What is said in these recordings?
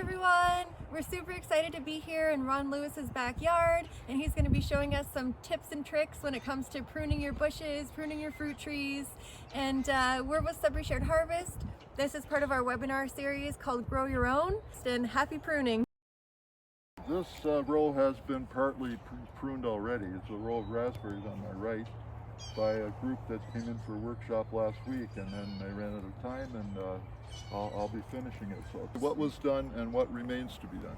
everyone! We're super excited to be here in Ron Lewis's backyard, and he's going to be showing us some tips and tricks when it comes to pruning your bushes, pruning your fruit trees, and we're with Sudbury Shared Harvest. This is part of our webinar series called Grow Your Own, and happy pruning. This row has been partly pruned already. It's a row of raspberries on my right by a group that came in for a workshop last week, and then they ran out of time, and I'll be finishing it. So what was done and what remains to be done.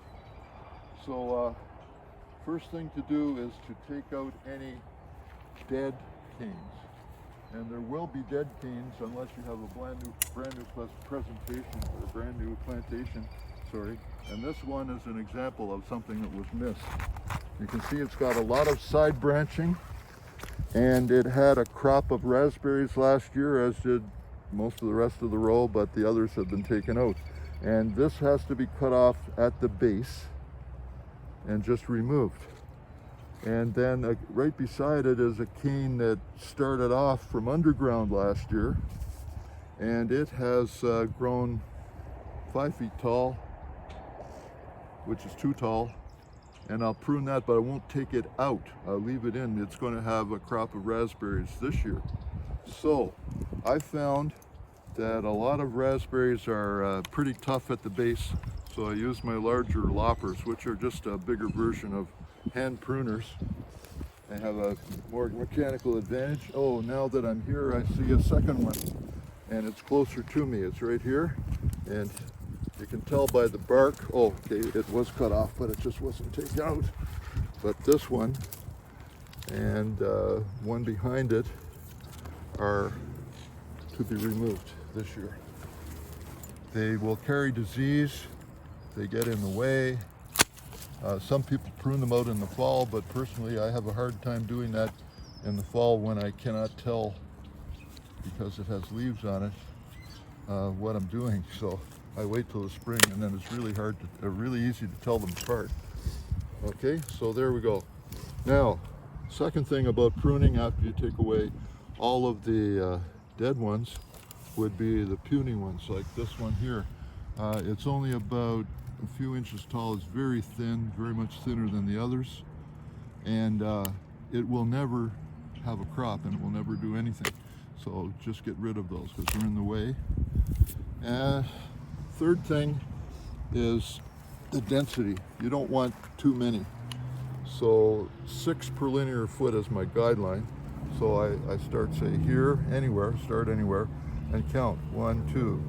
So first thing to do is to take out any dead canes. And there will be dead canes unless you have a brand new presentation or a brand new plantation. Sorry. And this one is an example of something that was missed. You can see it's got a lot of side branching, and it had a crop of raspberries last year, as did most of the rest of the row, but the others have been taken out. And this has to be cut off at the base and just removed. And then right beside it is a cane that started off from underground last year, and it has grown 5 feet tall, which is too tall, and I'll prune that, but I won't take it out. I'll leave it in. It's going to have a crop of raspberries this year. So I found that a lot of raspberries are pretty tough at the base, so I use my larger loppers, which are just a bigger version of hand pruners. They have a more mechanical advantage. Oh, now that I'm here, I see a second one, and it's closer to me. It's right here, and you can tell by the bark. Oh, okay, it was cut off, but it just wasn't taken out. But this one and one behind it are to be removed this year. They will carry disease. They get in the way. Some people prune them out in the fall, but personally I have a hard time doing that in the fall when I cannot tell, because it has leaves on it, what I'm doing. So I wait till the spring, and then it's really easy to tell them apart. Okay, so there we go. Now, second thing about pruning after you take away all of the dead ones would be the puny ones, like this one here. It's only about a few inches tall. It's very thin, very much thinner than the others, and it will never have a crop, and it will never do anything. So just get rid of those because they're in the way. Third thing is the density. You don't want too many. So 6 per linear foot is my guideline. So I start, say, here, anywhere, start anywhere, and count. 1, 2,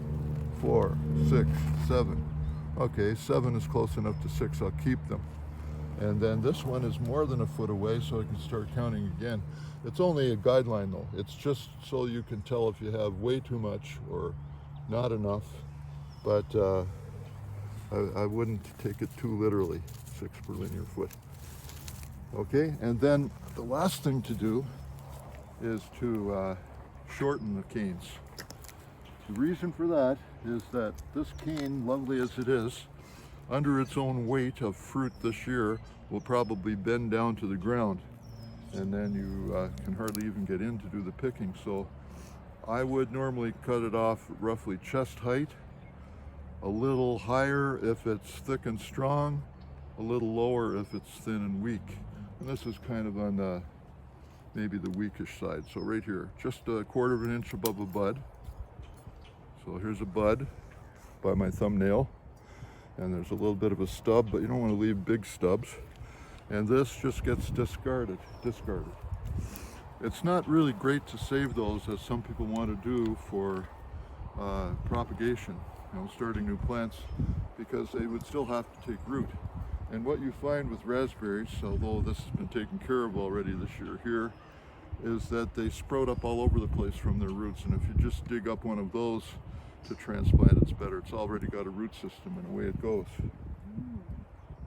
4, 6, 7. Okay, 7 is close enough to 6, I'll keep them. And then this one is more than a foot away, so I can start counting again. It's only a guideline though. It's just so you can tell if you have way too much or not enough. But I wouldn't take it too literally, 6 per linear foot. Okay, and then the last thing to do is to shorten the canes. The reason for that is that this cane, lovely as it is, under its own weight of fruit this year, will probably bend down to the ground, and then you can hardly even get in to do the picking. So I would normally cut it off roughly chest height, a little higher if it's thick and strong, a little lower if it's thin and weak. And this is kind of on the, maybe the weakish side. So right here, just a 1/4 of an inch above a bud. So here's a bud by my thumbnail, and there's a little bit of a stub, but you don't want to leave big stubs. And this just gets discarded. It's not really great to save those, as some people want to do for propagation, starting new plants, because they would still have to take root. And what you find with raspberries, although this has been taken care of already this year here, is that they sprout up all over the place from their roots. And if you just dig up one of those to transplant, it's better. It's already got a root system, and away it goes.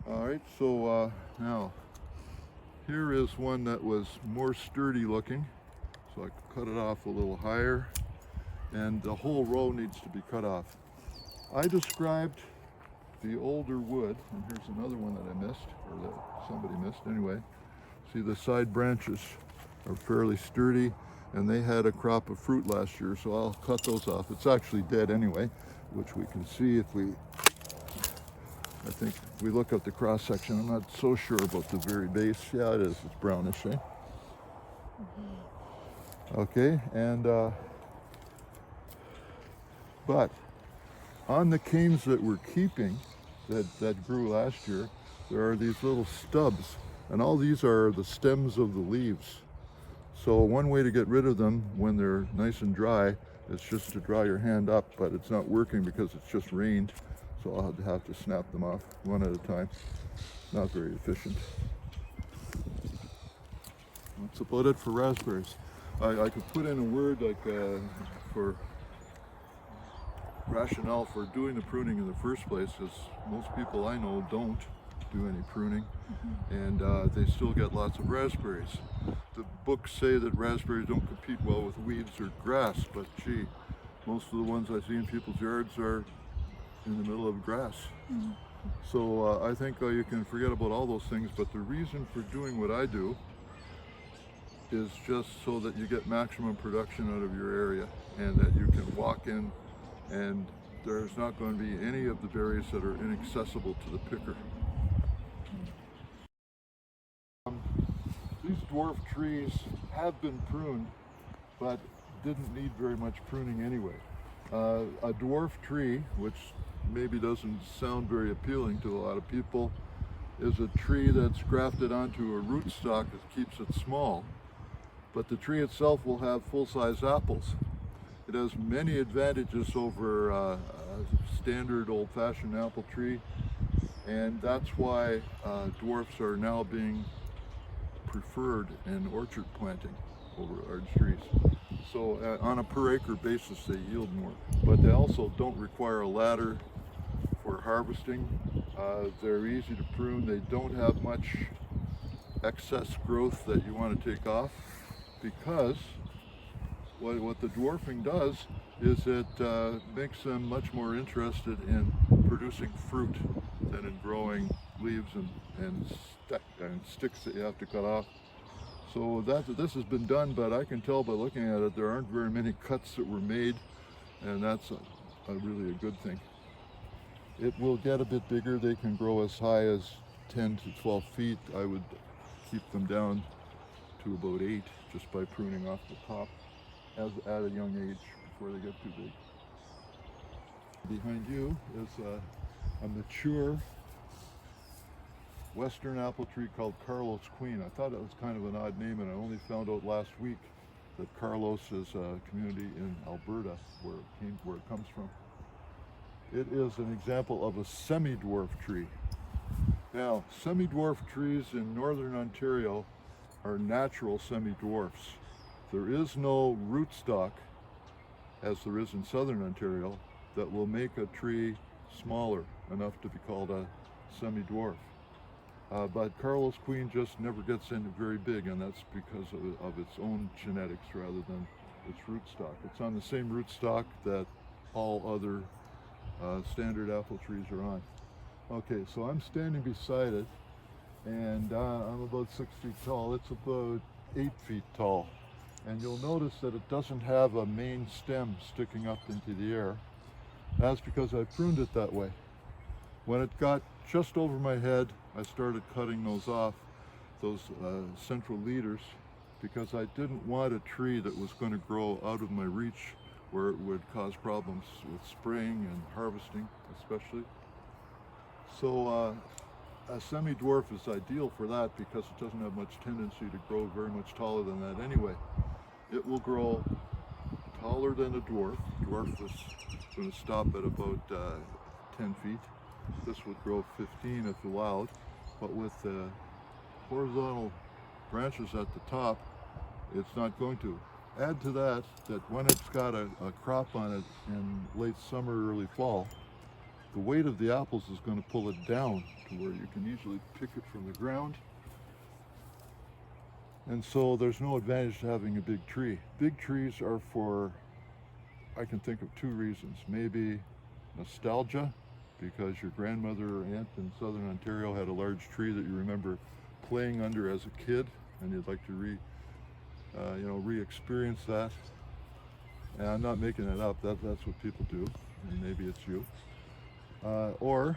All right, so now here is one that was more sturdy looking. So I cut it off a little higher, and the whole row needs to be cut off. I described the older wood, and here's another one that I missed, or that somebody missed anyway. See, the side branches are fairly sturdy, and they had a crop of fruit last year, so I'll cut those off. It's actually dead anyway, which we can see if we I think we look at the cross section. I'm not so sure about the very base. Yeah, it is. It's brownish, eh? Okay, and but on the canes that we're keeping, that grew last year, there are these little stubs, and all these are the stems of the leaves. So one way to get rid of them when they're nice and dry is just to draw your hand up, but it's not working because it's just rained. So I'll have to snap them off one at a time. Not very efficient. That's about it for raspberries. I could put in a word like for rationale for doing the pruning in the first place, is most people I know don't do any pruning, and they still get lots of raspberries. The books say that raspberries don't compete well with weeds or grass, but gee, most of the ones I see in people's yards are in the middle of grass. So I think you can forget about all those things, but the reason for doing what I do is just so that you get maximum production out of your area, and that you can walk in and there's not going to be any of the berries that are inaccessible to the picker. These dwarf trees have been pruned, but didn't need very much pruning anyway. A dwarf tree, which maybe doesn't sound very appealing to a lot of people, is a tree that's grafted onto a rootstock that keeps it small, but the tree itself will have full-size apples. It has many advantages over a standard old-fashioned apple tree, and that's why dwarfs are now being preferred in orchard planting over large trees. So on a per acre basis they yield more, but they also don't require a ladder for harvesting. They're easy to prune. They don't have much excess growth that you want to take off, because what the dwarfing does is it makes them much more interested in producing fruit than in growing leaves and sticks that you have to cut off. So this has been done, but I can tell by looking at it there aren't very many cuts that were made, and that's really a good thing. It will get a bit bigger. They can grow as high as 10 to 12 feet. I would keep them down to about 8 just by pruning off the top at a young age before they get too big. Behind you is a mature western apple tree called Carlos Queen. I thought it was kind of an odd name, and I only found out last week that Carlos is a community in Alberta where it comes from. It is an example of a semi-dwarf tree. Now, semi-dwarf trees in northern Ontario are natural semi-dwarfs. There is no rootstock, as there is in southern Ontario, that will make a tree smaller enough to be called a semi-dwarf. But Carlos Queen just never gets into very big, and that's because of its own genetics rather than its rootstock. It's on the same rootstock that all other standard apple trees are on. Okay, so I'm standing beside it, and I'm about 6 feet tall. It's about 8 feet tall. And you'll notice that it doesn't have a main stem sticking up into the air. That's because I pruned it that way. When it got just over my head, I started cutting those off, those central leaders, because I didn't want a tree that was going to grow out of my reach where it would cause problems with spraying and harvesting especially. So a semi-dwarf is ideal for that because it doesn't have much tendency to grow very much taller than that anyway. It will grow taller than a dwarf. Dwarf is going to stop at about 10 feet. This would grow 15 if allowed, but with horizontal branches at the top, it's not going to. Add to that when it's got a crop on it in late summer, early fall, the weight of the apples is going to pull it down to where you can easily pick it from the ground. And so there's no advantage to having a big tree. Big trees are for, I can think of 2 reasons. Maybe nostalgia, because your grandmother or aunt in southern Ontario had a large tree that you remember playing under as a kid, and you'd like to re-experience that. And I'm not making it up. That's what people do, and maybe it's you. Or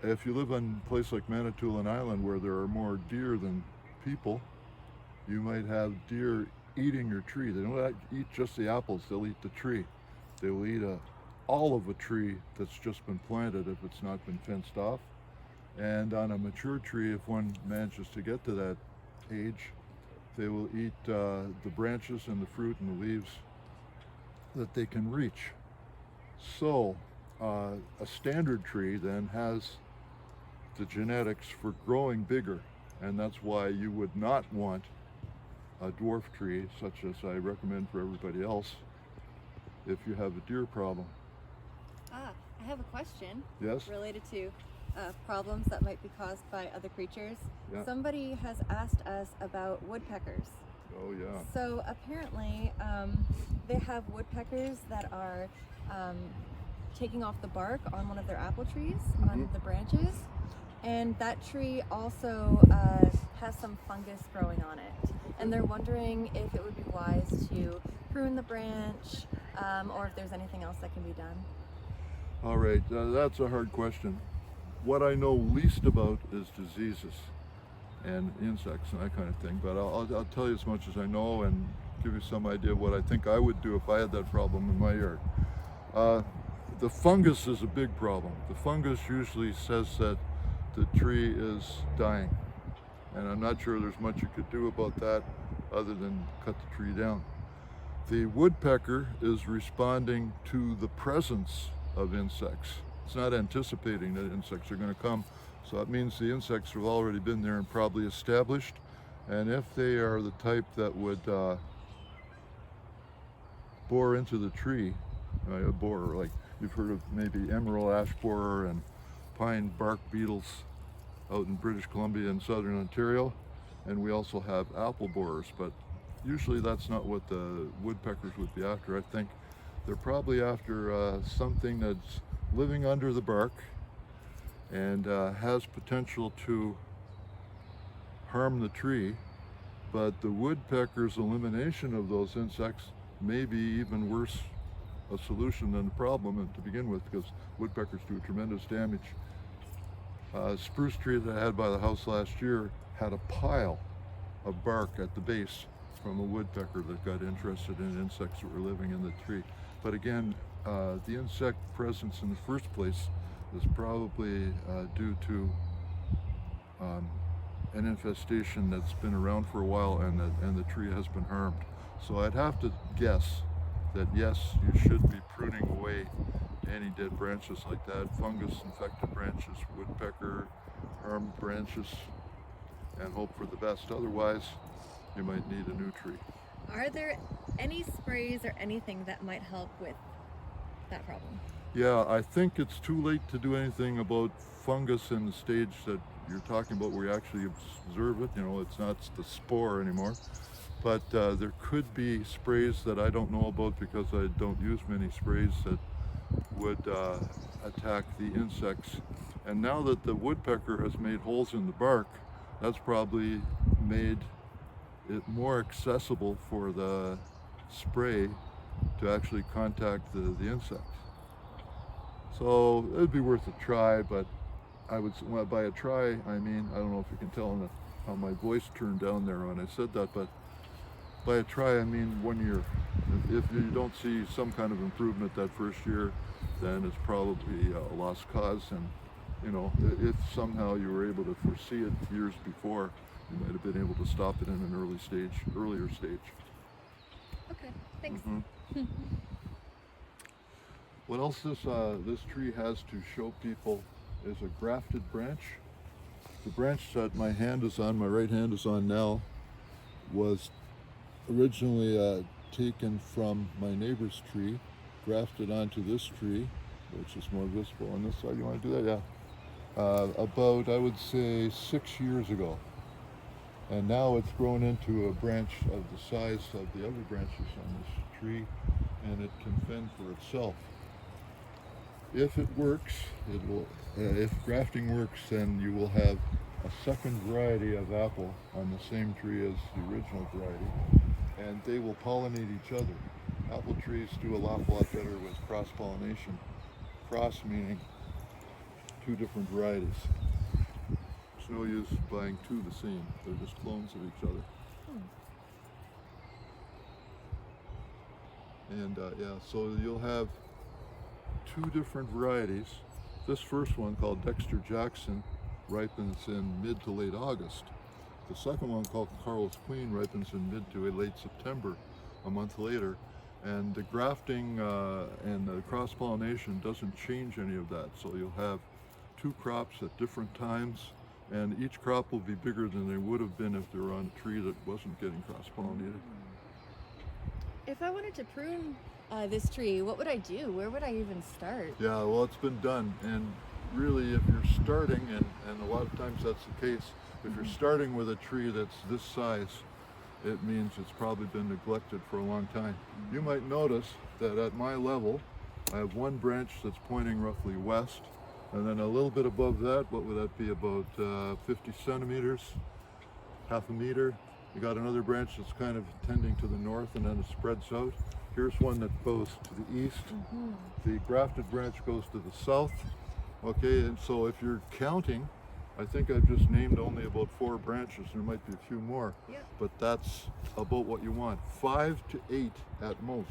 if you live on a place like Manitoulin Island where there are more deer than people, you might have deer eating your tree. They don't eat just the apples, they'll eat the tree. They will eat all of a tree that's just been planted if it's not been fenced off. And on a mature tree, if one manages to get to that age, they will eat the branches and the fruit and the leaves that they can reach. So a standard tree then has the genetics for growing bigger, and that's why you would not want a dwarf tree such as I recommend for everybody else if you have a deer problem. I have a question. Yes? Related to problems that might be caused by other creatures. Yeah. Somebody has asked us about woodpeckers. Oh yeah. So apparently they have woodpeckers that are taking off the bark on one of their apple trees, on the branches, and that tree also has some fungus growing on it. And they're wondering if it would be wise to prune the branch or if there's anything else that can be done. All right, that's a hard question. What I know least about is diseases and insects and that kind of thing, but I'll tell you as much as I know and give you some idea of what I think I would do if I had that problem in my yard. The fungus is a big problem. The fungus usually says that the tree is dying, and I'm not sure there's much you could do about that other than cut the tree down. The woodpecker is responding to the presence of insects. It's not anticipating that insects are going to come, so that means the insects have already been there and probably established, and if they are the type that would bore into the tree, a borer, like you've heard of maybe emerald ash borer and pine bark beetles out in British Columbia and southern Ontario, and we also have apple borers, but usually that's not what the woodpeckers would be after. I think they're probably after something that's living under the bark and has potential to harm the tree, but the woodpecker's elimination of those insects may be even worse a solution than the problem to begin with, because woodpeckers do tremendous damage. A spruce tree that I had by the house last year had a pile of bark at the base from a woodpecker that got interested in insects that were living in the tree. But again, the insect presence in the first place is probably due to an infestation that's been around for a while and the tree has been harmed. So I'd have to guess that yes, you should be pruning away any dead branches like that, fungus infected branches, woodpecker harmed branches, and hope for the best. Otherwise, you might need a new tree. Are there any sprays or anything that might help with that problem? Yeah, I think it's too late to do anything about fungus in the stage that you're talking about where you actually observe it. You know, it's not the spore anymore. But there could be sprays that I don't know about because I don't use many sprays that would attack the insects. And now that the woodpecker has made holes in the bark, that's probably made it more accessible for the spray to actually contact the insect. So it'd be worth a try, but I would, by a try, I mean, I don't know if you can tell how my voice turned down there when I said that, but by a try, I mean 1 year. If you don't see some kind of improvement that first year, then it's probably a lost cause. And you know, if somehow you were able to foresee it years before, you might have been able to stop it in an earlier stage. Okay, thanks. What else this tree has to show people is a grafted branch. The branch that my right hand is on now, was originally taken from my neighbor's tree, grafted onto this tree, which is more visible on this side. You want to do that? Yeah. About, I would say, 6 years ago. And now it's grown into a branch of the size of the other branches on this tree, and it can fend for itself. If it works, it will. If grafting works, then you will have a second variety of apple on the same tree as the original variety, and they will pollinate each other. Apple trees do a lot better with cross-pollination. Cross meaning two different varieties. There's no use buying two the same. They're just clones of each other. And yeah, so you'll have two different varieties. This first one, called Dexter Jackson, ripens in mid to late August. The second one, called Carlos Queen, ripens in mid to late September, a month later. And the grafting and the cross-pollination doesn't change any of that. So you'll have two crops at different times, and each crop will be bigger than they would have been if they were on a tree that wasn't getting cross-pollinated. If I wanted to prune this tree, what would I do? Where would I even start? Yeah, well, it's been done, and really, if you're starting, and a lot of times that's the case, if you're starting with a tree that's this size, it means it's probably been neglected for a long time. You might notice that at my level, I have one branch that's pointing roughly west, and then a little bit above that, what would that be, about 50 centimeters, half a meter. You got another branch that's kind of tending to the north, and then it spreads out. Here's one that goes to the east. The grafted branch goes to the south. Okay, and so if you're counting, I think I've just named only about 4 branches. There might be a few more, but that's about what you want. 5 to 8 at most.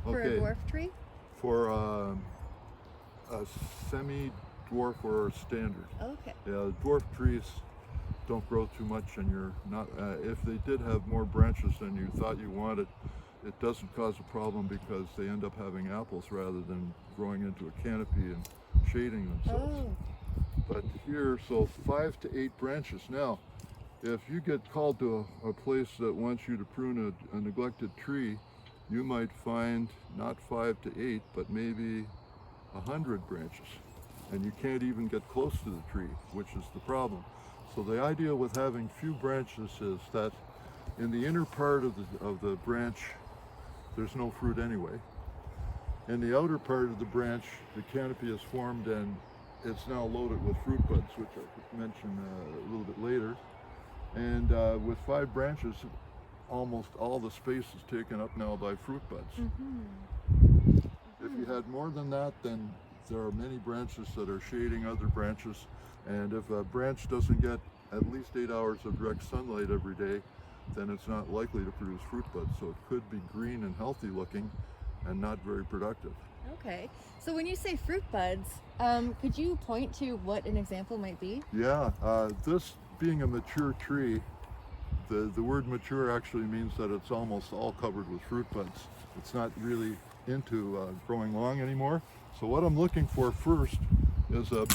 For a dwarf tree? For a semi-dwarf or standard. Okay. Yeah, dwarf trees don't grow too much, and you're not. If they did have more branches than you thought you wanted, it doesn't cause a problem because they end up having apples rather than growing into a canopy and shading themselves. But here, so 5 to 8 branches. Now, if you get called to a place that wants you to prune a neglected tree, you might find not 5 to 8, but maybe 100 branches. And you can't even get close to the tree, which is the problem. So the idea with having few branches is that in the inner part of the branch, there's no fruit anyway. In the outer part of the branch, the canopy is formed and it's now loaded with fruit buds, which I could mention a little bit later. And with 5 branches, almost all the space is taken up now by fruit buds. If you had more than that, then there are many branches that are shading other branches. And if a branch doesn't get at least 8 hours of direct sunlight every day, then it's not likely to produce fruit buds. So it could be green and healthy looking and not very productive. Okay. So when you say fruit buds, could you point to what an example might be? Yeah, this being a mature tree, the word mature actually means that it's almost all covered with fruit buds. It's not really into growing long anymore. So what I'm looking for first is a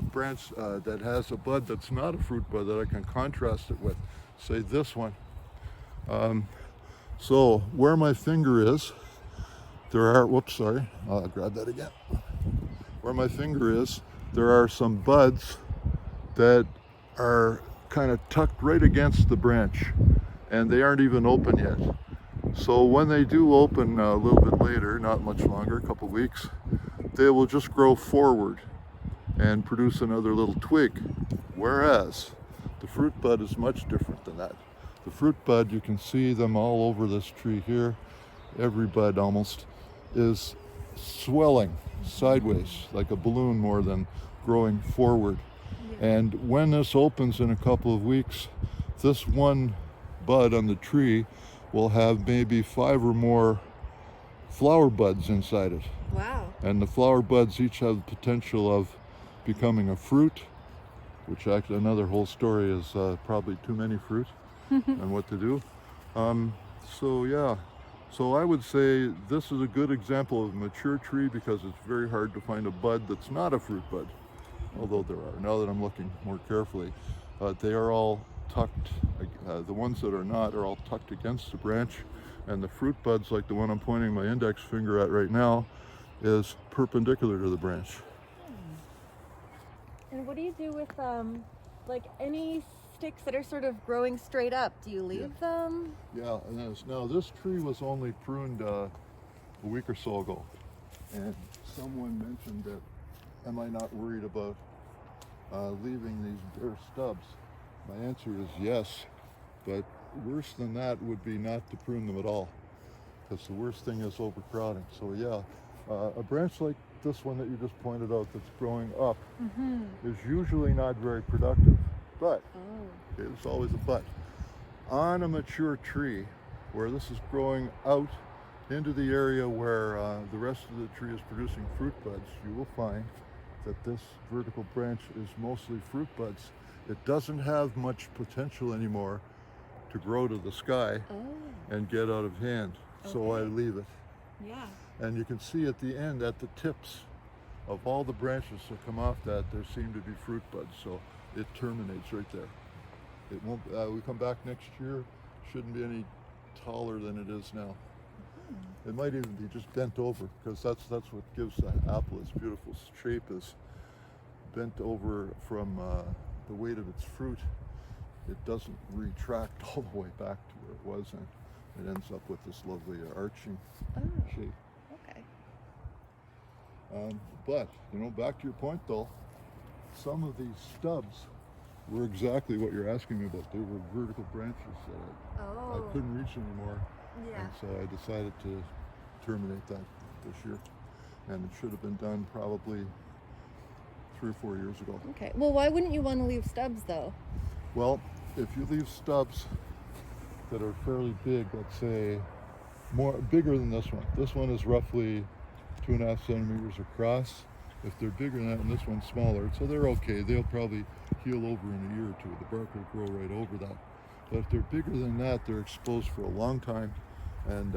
branch that has a bud that's not a fruit bud that I can contrast it with, say this one. So where my finger is, there are, whoops, sorry, I'll grab that again. Where my finger is, there are some buds that are kind of tucked right against the branch, and they aren't even open yet. So when they do open a little bit later, not much longer, a couple weeks, they will just grow forward and produce another little twig. Whereas the fruit bud is much different than that. The fruit bud, you can see them all over this tree here. Every bud almost is swelling sideways like a balloon more than growing forward. And when this opens in a couple of weeks, this one bud on the tree will have maybe 5 or more flower buds inside it. Wow. And the flower buds each have the potential of becoming a fruit, which actually another whole story is probably too many fruit and what to do. So yeah, so I would say this is a good example of a mature tree because it's very hard to find a bud that's not a fruit bud, although there are. Now that I'm looking more carefully, they are all tucked, the ones that are not are all tucked against the branch, and the fruit buds, like the one I'm pointing my index finger at right now, is perpendicular to the branch. And what do you do with like any sticks that are sort of growing straight up? Do you leave them? Yeah, and now this tree was only pruned a week or so ago, and someone mentioned that, am I not worried about leaving these bare stubs? My answer is yes, but worse than that would be not to prune them at all, because the worst thing is overcrowding. So yeah, a branch like this one that you just pointed out that's growing up Mm-hmm. is usually not very productive. But, Oh. okay, there's always a but. On a mature tree, where this is growing out into the area where the rest of the tree is producing fruit buds, you will find that this vertical branch is mostly fruit buds. It doesn't have much potential anymore to grow to the sky Oh. and get out of hand. So I Okay. leave it. Yeah. And you can see at the end, at the tips of all the branches that come off that, there seem to be fruit buds. So it terminates right there. It won't. We come back next year. Shouldn't be any taller than it is now. It might even be just bent over, because that's what gives the apple its beautiful shape, is bent over from the weight of its fruit. It doesn't retract all the way back to where it was, and it ends up with this lovely arching Oh. shape. Okay. But, back to your point though, some of these stubs were exactly what you're asking me about. They were vertical branches that I Oh. couldn't reach anymore, Yeah. and so I decided to terminate that this year. And it should have been done probably 3 or 4 years ago. Okay. Well, why wouldn't you want to leave stubs though? Well, if you leave stubs that are fairly big, let's say bigger than this one is roughly 2.5 centimeters across. If they're bigger than that, and this one's smaller, so they're okay. They'll probably heal over in a year or two. The bark will grow right over that. But if they're bigger than that, they're exposed for a long time, and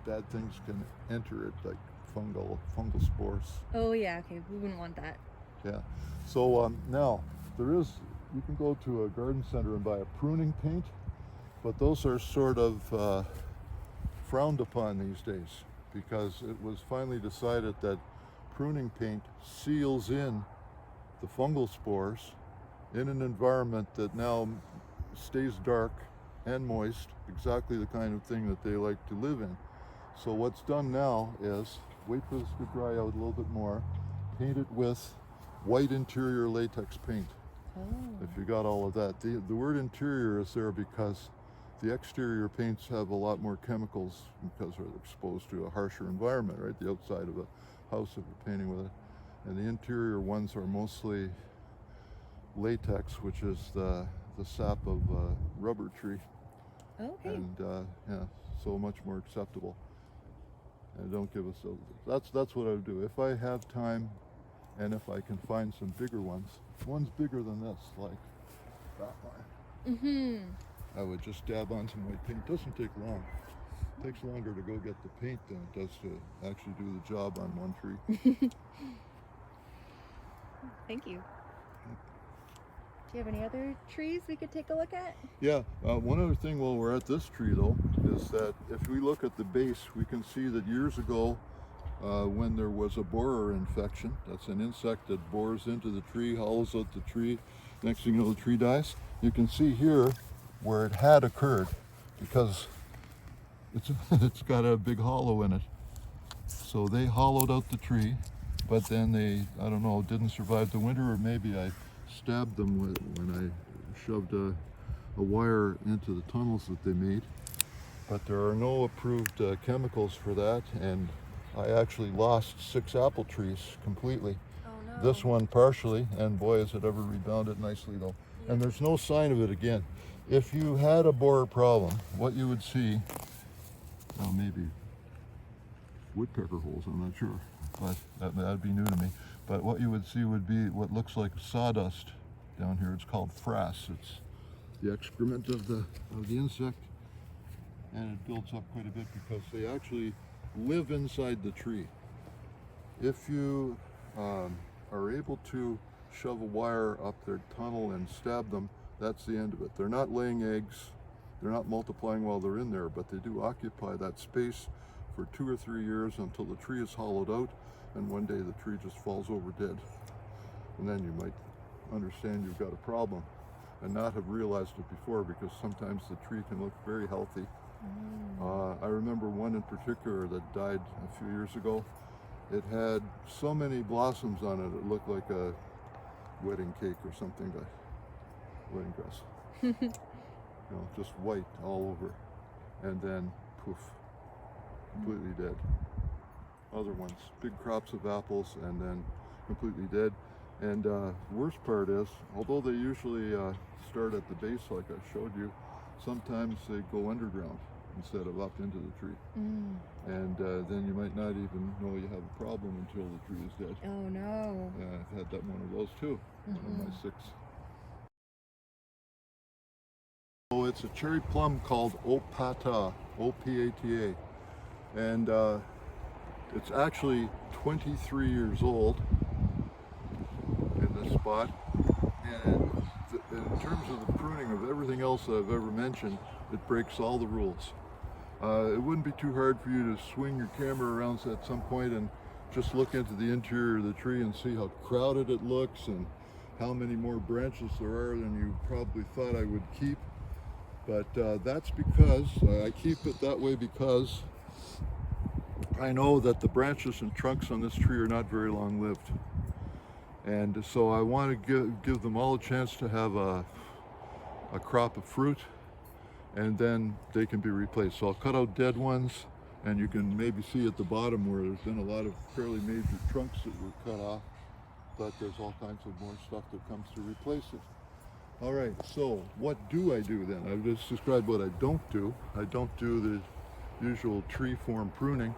bad things can enter it, like fungal spores. Oh yeah. Okay. We wouldn't want that. Yeah. So now you can go to a garden center and buy a pruning paint, but those are sort of frowned upon these days, because it was finally decided that pruning paint seals in the fungal spores in an environment that now stays dark and moist, exactly the kind of thing that they like to live in. So what's done now is wait for this to dry out a little bit more, paint it with white interior latex paint. Oh. If you got all of that. The word interior is there because the exterior paints have a lot more chemicals because they're exposed to a harsher environment, right? The outside of a house if you're painting with it. And the interior ones are mostly latex, which is the sap of a rubber tree. Okay. And yeah, so much more acceptable. And don't give us that's what I would do. If I have time and if I can find some bigger ones bigger than this, like that one. Mm-hmm. I would just dab on some white paint. It doesn't take long. It takes longer to go get the paint than it does to actually do the job on one tree. Thank you. Do you have any other trees we could take a look at? Yeah, one other thing while we're at this tree though, is that if we look at the base, we can see that years ago, when there was a borer infection, that's an insect that bores into the tree, hollows out the tree, next thing you know the tree dies. You can see here where it had occurred, because it's got a big hollow in it. So they hollowed out the tree, but then they, I don't know, didn't survive the winter, or maybe I stabbed them when I shoved a wire into the tunnels that they made. But there are no approved chemicals for that, and I actually lost 6 apple trees completely. Oh no. This one partially, and boy has it ever rebounded nicely though. Yeah. And there's no sign of it again. If you had a borer problem, what you would see, well, maybe woodpecker holes, I'm not sure, but that'd be new to me. But what you would see would be what looks like sawdust down here. It's called frass. It's the excrement of the insect, and it builds up quite a bit because they actually live inside the tree. If you are able to shove a wire up their tunnel and stab them, that's the end of it. They're not laying eggs, they're not multiplying while they're in there, but they do occupy that space for 2 or 3 years until the tree is hollowed out, and one day the tree just falls over dead. And then you might understand you've got a problem and not have realized it before, because sometimes the tree can look very healthy. I remember one in particular that died a few years ago. It had so many blossoms on it, it looked like a wedding cake or something, but wedding dress. Just white all over. And then poof, completely dead. other ones. Big crops of apples and then completely dead. And worst part is, although they usually start at the base like I showed you, sometimes they go underground instead of up into the tree. And then you might not even know you have a problem until the tree is dead. Oh no. I've had that one of those too, one of my 6. So it's a cherry plum called Opata, O-P-A-T-A. And it's actually 23 years old in this spot. And in terms of the pruning of everything else that I've ever mentioned, it breaks all the rules. It wouldn't be too hard for you to swing your camera around at some point and just look into the interior of the tree and see how crowded it looks and how many more branches there are than you probably thought I would keep. But that's because I keep it that way because I know that the branches and trunks on this tree are not very long lived. And so I want to give them all a chance to have a crop of fruit, and then they can be replaced. So I'll cut out dead ones, and you can maybe see at the bottom where there's been a lot of fairly major trunks that were cut off, but there's all kinds of more stuff that comes to replace it. All right, so what do I do then? I've just described what I don't do. I don't do the usual tree form pruning.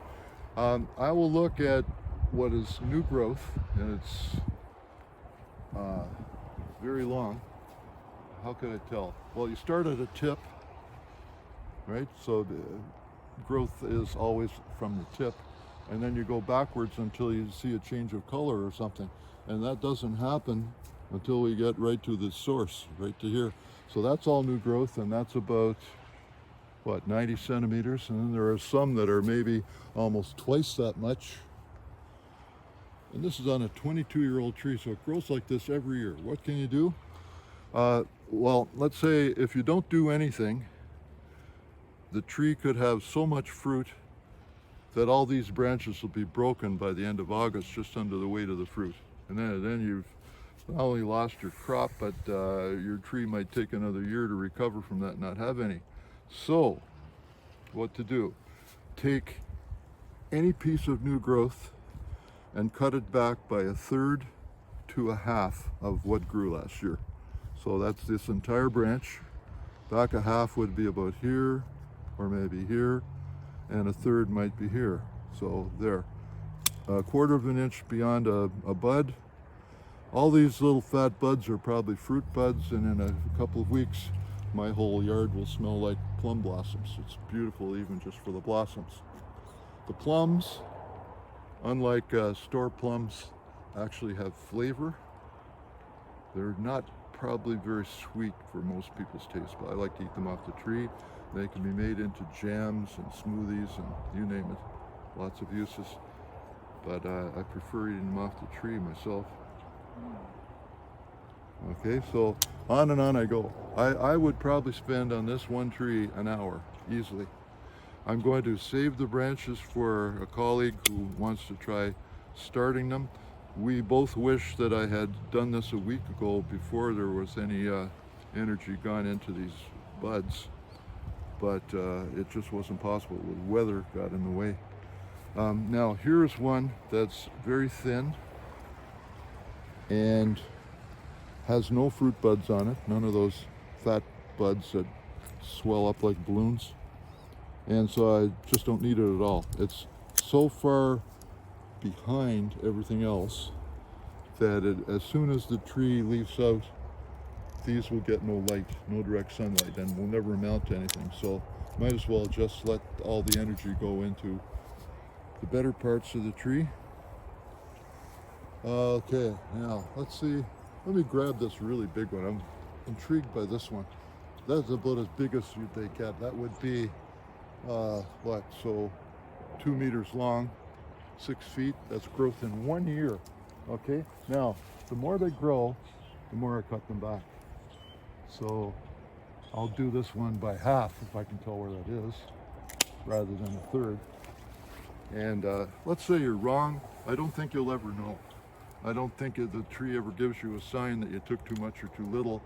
I will look at what is new growth, and it's very long. How can I tell? Well, you start at a tip, right? So the growth is always from the tip, and then you go backwards until you see a change of color or something. And that doesn't happen until we get right to the source, right to here. So that's all new growth, and that's about, what, 90 centimeters? And then there are some that are maybe almost twice that much. And this is on a 22-year-old tree, so it grows like this every year. What can you do? Well, let's say if you don't do anything, the tree could have so much fruit that all these branches will be broken by the end of August just under the weight of the fruit. And then you've not only lost your crop, but your tree might take another year to recover from that and not have any. So, what to do? Take any piece of new growth and cut it back by 1/3 to 1/2 of what grew last year. So that's this entire branch. Back 1/2 would be about here, or maybe here, and 1/3 might be here. So there, 1/4 of an inch beyond a bud. All these little fat buds are probably fruit buds, and in a couple of weeks, my whole yard will smell like plum blossoms. It's beautiful even just for the blossoms. The plums, unlike store plums, actually have flavor. They're not probably very sweet for most people's taste, but I like to eat them off the tree. They can be made into jams and smoothies and you name it, lots of uses. But I prefer eating them off the tree myself. Okay, so on and on I go. I would probably spend on this one tree an hour, easily. I'm going to save the branches for a colleague who wants to try starting them. We both wish that I had done this a week ago before there was any energy gone into these buds, but it just wasn't possible. The weather got in the way. Now here's one that's very thin and has no fruit buds on it, none of those fat buds that swell up like balloons. And so I just don't need it at all. It's so far behind everything else that as soon as the tree leaves out, these will get no light, no direct sunlight, and will never amount to anything. So might as well just let all the energy go into the better parts of the tree. Okay, now let's see. Let me grab this really big one. I'm intrigued by this one. That's about as big as they get. That would be, what, so 2 meters long, 6 feet. That's growth in 1 year. Okay, now the more they grow, the more I cut them back. So I'll do this one by 1/2 if I can tell where that is, rather than 1/3. And let's say you're wrong. I don't think you'll ever know. I don't think the tree ever gives you a sign that you took too much or too little.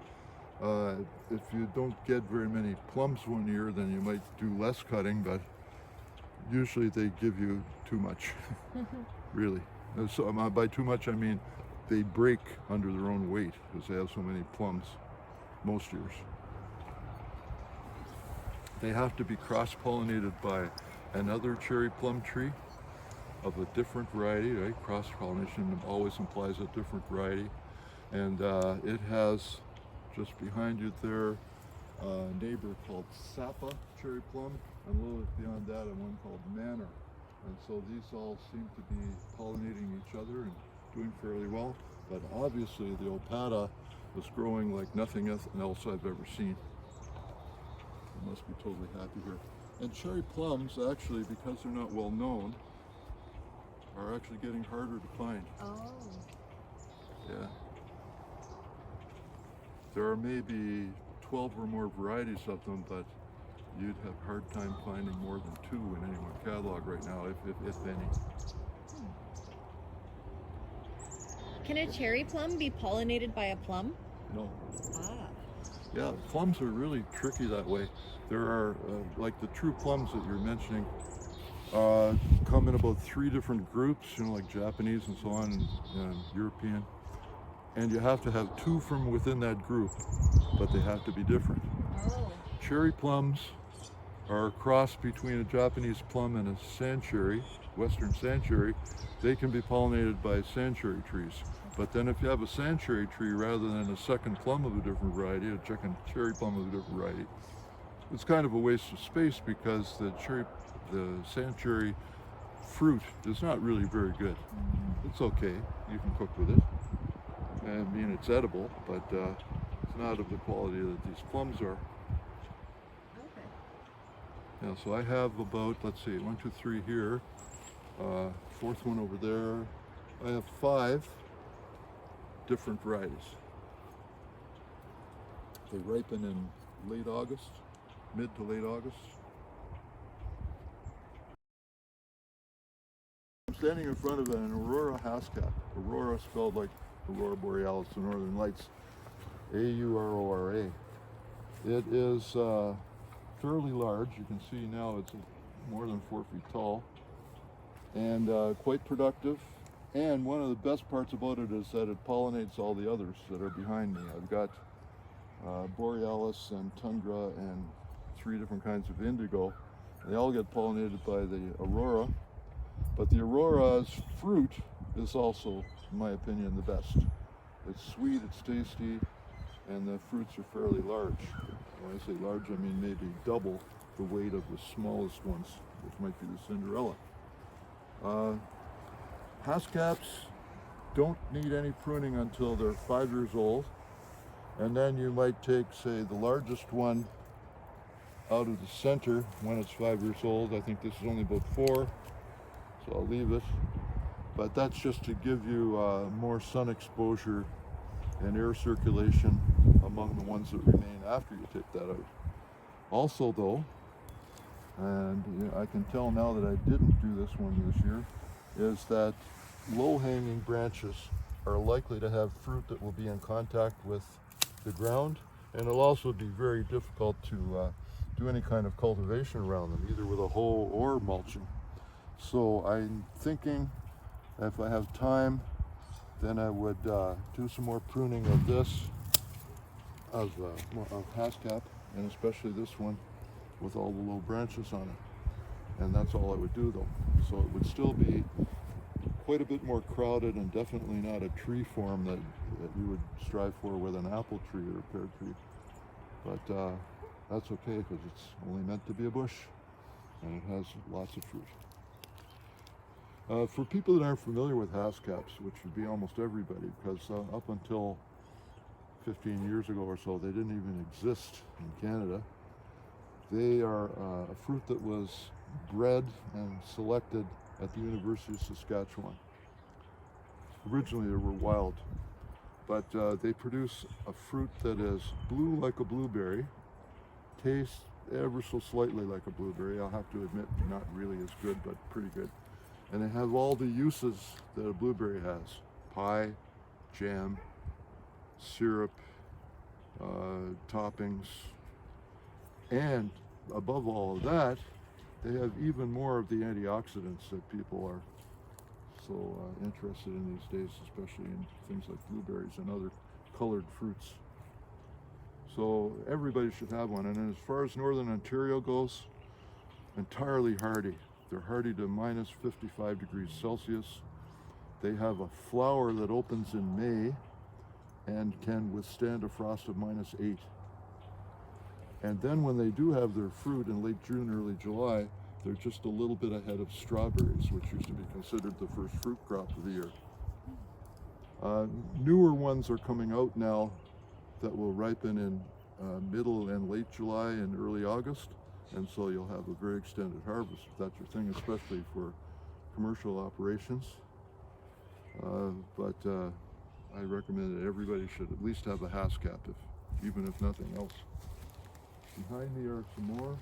If you don't get very many plums 1 year, then you might do less cutting, but usually they give you too much, really. And so by too much, I mean they break under their own weight because they have so many plums most years. They have to be cross-pollinated by another cherry plum tree of a different variety, right? Cross-pollination always implies a different variety. And it has, just behind you there, a neighbor called Sapa cherry plum, and a little bit beyond that, one called Manor. And so these all seem to be pollinating each other and doing fairly well. But obviously the Opata is growing like nothing else I've ever seen. I must be totally happy here. And cherry plums, actually, because they're not well known, are actually getting harder to find. Oh. Yeah. There are maybe 12 or more varieties of them, but you'd have a hard time finding more than 2 in any one catalog right now, if any. Can a cherry plum be pollinated by a plum? No. Ah. Yeah, plums are really tricky that way. There are, like the true plums that you're mentioning, come in about 3 different groups, like Japanese and so on, and European. And you have to have 2 from within that group, but they have to be different. Oh. Cherry plums are a cross between a Japanese plum and a sand cherry, western sand cherry. They can be pollinated by sand cherry trees. But then if you have a sand cherry tree rather than a second plum of a different variety, a second cherry plum of a different variety, it's kind of a waste of space because the sand cherry fruit is not really very good. It's okay, you can cook with it. I mean, it's edible, but it's not of the quality that these plums are. Okay. Yeah, so I have about, let's see, 1, 2, 3 here, 4th one over there. I have 5 different varieties. They ripen in late August, mid to late August. I'm standing in front of an Aurora Haskap. Aurora spelled like Aurora Borealis, the Northern Lights, A-U-R-O-R-A. It is fairly large. You can see now it's more than 4 feet tall and quite productive. And one of the best parts about it is that it pollinates all the others that are behind me. I've got Borealis and Tundra and 3 different kinds of indigo. They all get pollinated by the Aurora, but the Aurora's fruit is also, in my opinion, the best. It's sweet, it's tasty, and the fruits are fairly large. When I say large, I mean maybe double the weight of the smallest ones, which might be the Cinderella. Haskaps don't need any pruning until they're 5 years old, and then you might take, say, the largest one out of the center when it's 5 years old. I think this is only about 4, so I'll leave it. But that's just to give you more sun exposure and air circulation among the ones that remain after you take that out. Also though, and I can tell now that I didn't do this one this year, is that low-hanging branches are likely to have fruit that will be in contact with the ground, and it'll also be very difficult to do any kind of cultivation around them, either with a hoe or mulching. So I'm thinking if I have time, then I would do some more pruning of this, of Haskap, and especially this one with all the low branches on it. And that's all I would do though. So it would still be quite a bit more crowded and definitely not a tree form that you would strive for with an apple tree or a pear tree. But that's okay because it's only meant to be a bush and it has lots of fruit. For people that aren't familiar with Haskaps, which would be almost everybody, because up until 15 years ago or so, they didn't even exist in Canada. They are a fruit that was bred and selected at the University of Saskatchewan. Originally they were wild, but they produce a fruit that is blue like a blueberry, tastes ever so slightly like a blueberry. I'll have to admit, not really as good, but pretty good. And they have all the uses that a blueberry has: pie, jam, syrup, toppings, and above all of that, they have even more of the antioxidants that people are so interested in these days, especially in things like blueberries and other colored fruits. So everybody should have one. And then as far as Northern Ontario goes, entirely hardy. They're hardy to minus 55 degrees Celsius. They have a flower that opens in May and can withstand a frost of minus 8. And then when they do have their fruit in late June, early July, they're just a little bit ahead of strawberries, which used to be considered the first fruit crop of the year. Newer ones are coming out now that will ripen in middle and late July and early August. And so you'll have a very extended harvest if that's your thing, especially for commercial operations. But I recommend that everybody should at least have a Haskap, even if nothing else. Behind me are some more.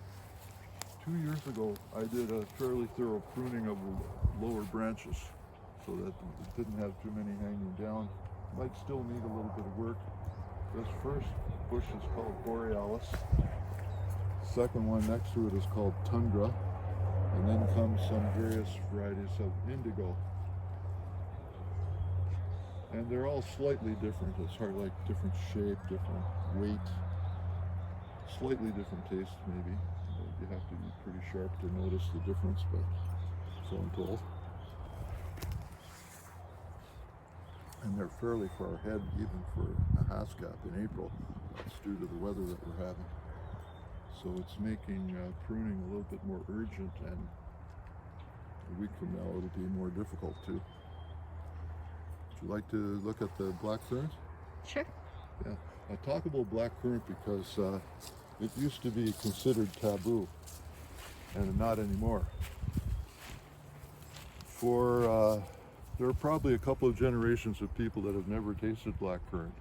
2 years ago, I did a fairly thorough pruning of the lower branches so that it didn't have too many hanging down. Might still need a little bit of work. This first bush is called Borealis. The second one next to it is called Tundra. And then comes some various varieties of indigo. And they're all slightly different. It's hard, like different shape, different weight, slightly different taste maybe. You have to be pretty sharp to notice the difference, but so I'm told. And they're fairly far ahead even for a Haskap in April. That's due to the weather that we're having. So it's making pruning a little bit more urgent, and a week from now it'll be more difficult too. Would you like to look at the blackcurrant? Sure. Yeah, I talk about blackcurrant because it used to be considered taboo, and not anymore. There are probably a couple of generations of people that have never tasted blackcurrant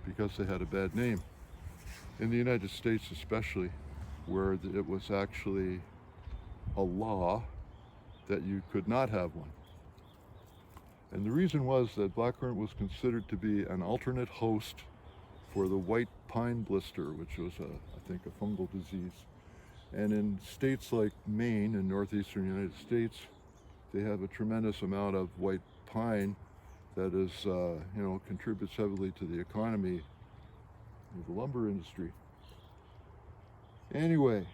because they had a bad name. In the United States especially, where it was actually a law that you could not have one. And the reason was that blackcurrant was considered to be an alternate host for the white pine blister, which was, I think, a fungal disease. And in states like Maine and northeastern United States, they have a tremendous amount of white pine that is, contributes heavily to the economy of the lumber industry. Anyway,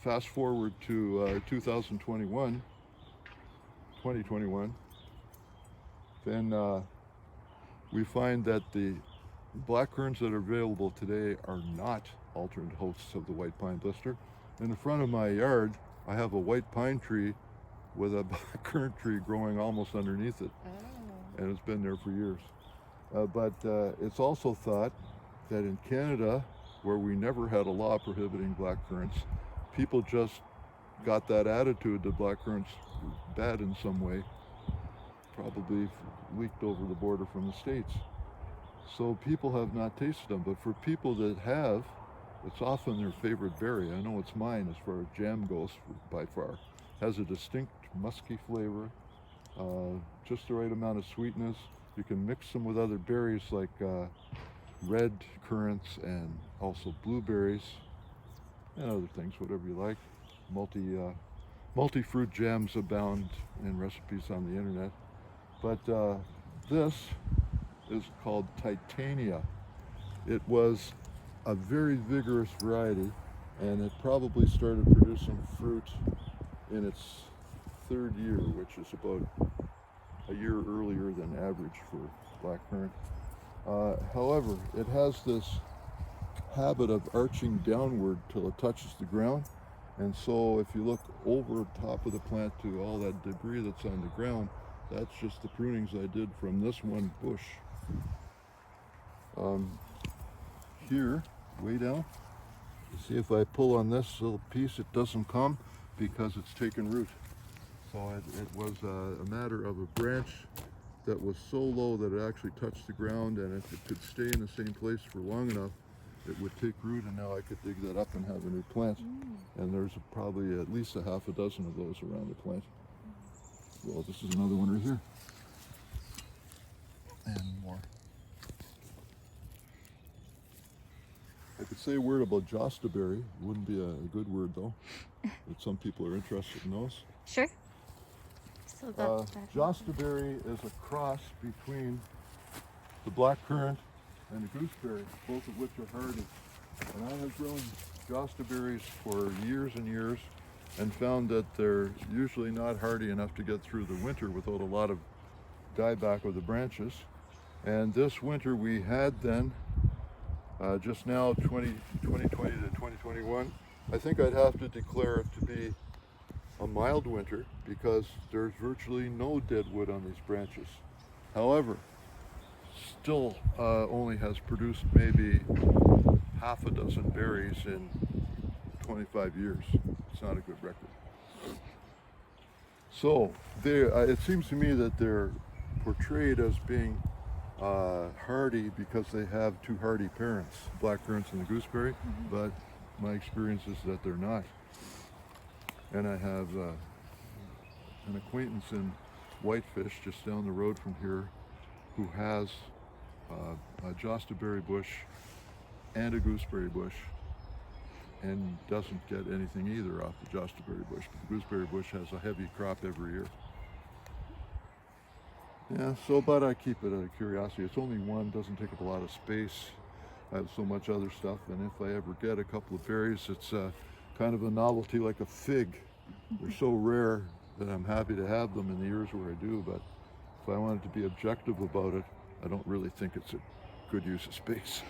fast forward to 2021, then we find that the blackcurrants that are available today are not alternate hosts of the white pine blister. In the front of my yard, I have a white pine tree with a blackcurrant tree growing almost underneath it. Oh. And it's been there for years. But it's also thought that in Canada, where we never had a law prohibiting blackcurrants, people just got that attitude that blackcurrants were bad in some way, probably leaked over the border from the States. So people have not tasted them, but for people that have, it's often their favorite berry. I know it's mine as far as jam goes by far. Has a distinct musky flavor, just the right amount of sweetness. You can mix them with other berries like red currants and also blueberries and other things, whatever you like. Multi-fruit jams abound in recipes on the internet. But this is called Titania. It was a very vigorous variety, and it probably started producing fruit in its third year, which is about a year earlier than average for blackcurrant. However, it has this habit of arching downward till it touches the ground, and so if you look over top of the plant to all that debris that's on the ground, that's just the prunings I did from this one bush. Here, way down, you see if I pull on this little piece, it doesn't come because it's taken root. So it was a matter of a branch that was so low that it actually touched the ground, and if it could stay in the same place for long enough, it would take root, and now I could dig that up and have a new plant. And there's probably at least a half a dozen of those around the plant. Well, this is another one right here. And more. I could say a word about Jostaberry. Wouldn't be a good word though, but some people are interested in those. Sure. So Jostaberry is a cross between the blackcurrant and the gooseberry, both of which are hardy. And I have grown Jostaberries for years and years and found that they're usually not hardy enough to get through the winter without a lot of dieback of the branches. And this winter we had then, just now 2020 to 2021, I think I'd have to declare it to be a mild winter because there's virtually no dead wood on these branches. However, still only has produced maybe half a dozen berries in 25 years. It's not a good record. So it seems to me that they're portrayed as being hardy because they have two hardy parents, blackcurrants and the gooseberry, but my experience is that they're not. And I have an acquaintance in Whitefish just down the road from here who has a Jostaberry bush and a gooseberry bush and doesn't get anything either off the Jostaberry bush, but the gooseberry bush has a heavy crop every year. Yeah, so but I keep it out of curiosity. It's only one, doesn't take up a lot of space. I have so much other stuff, and if I ever get a couple of berries, it's kind of a novelty like a fig. They're so rare that I'm happy to have them in the years where I do, but if I wanted to be objective about it, I don't really think it's a good use of space.